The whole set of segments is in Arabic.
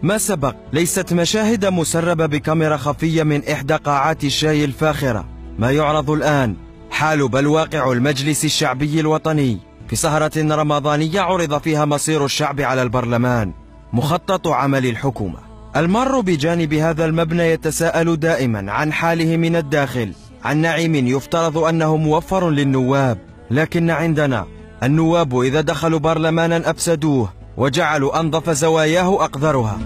ما سبق ليست مشاهد مسربة بكاميرا خفية من إحدى قاعات الشاي الفاخرة. ما يعرض الآن حال بل واقع المجلس الشعبي الوطني في سهرة رمضانية عرض فيها مصير الشعب على البرلمان، مخطط عمل الحكومة. المار بجانب هذا المبنى يتساءل دائما عن حاله من الداخل، عن نعيم يفترض أنه موفر للنواب، لكن عندنا النواب إذا دخلوا برلمانا أفسدوه وجعلوا أنظف زواياه أقذرها.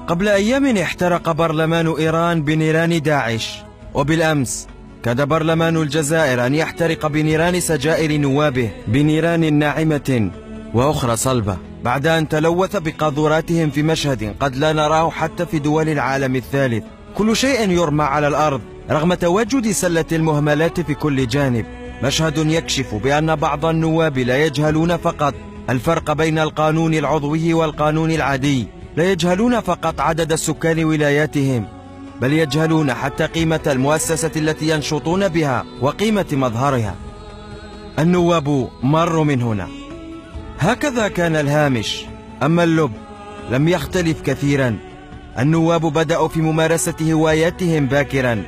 قبل أيام احترق برلمان إيران بنيران داعش، وبالأمس كاد برلمان الجزائر أن يحترق بنيران سجائر نوابه بنيران ناعمة وأخرى صلبة، بعد أن تلوث بقاذوراتهم في مشهد قد لا نراه حتى في دول العالم الثالث. كل شيء يرمى على الأرض رغم تواجد سلة المهملات في كل جانب. مشهد يكشف بأن بعض النواب لا يجهلون فقط الفرق بين القانون العضوي والقانون العادي، لا يجهلون فقط عدد سكان ولاياتهم، بل يجهلون حتى قيمة المؤسسة التي ينشطون بها وقيمة مظهرها. النواب مروا من هنا. هكذا كان الهامش، أما اللب لم يختلف كثيرا. النواب بدأوا في ممارسة هواياتهم باكرا،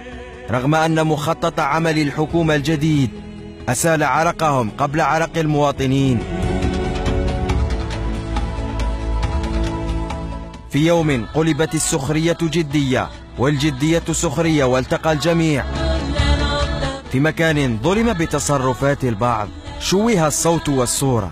رغم أن مخطط عمل الحكومة الجديد أسال عرقهم قبل عرق المواطنين. في يوم قلبت السخرية جدية والجدية سخرية، والتقى الجميع في مكان ظلم بتصرفات البعض، شوه الصوت والصورة.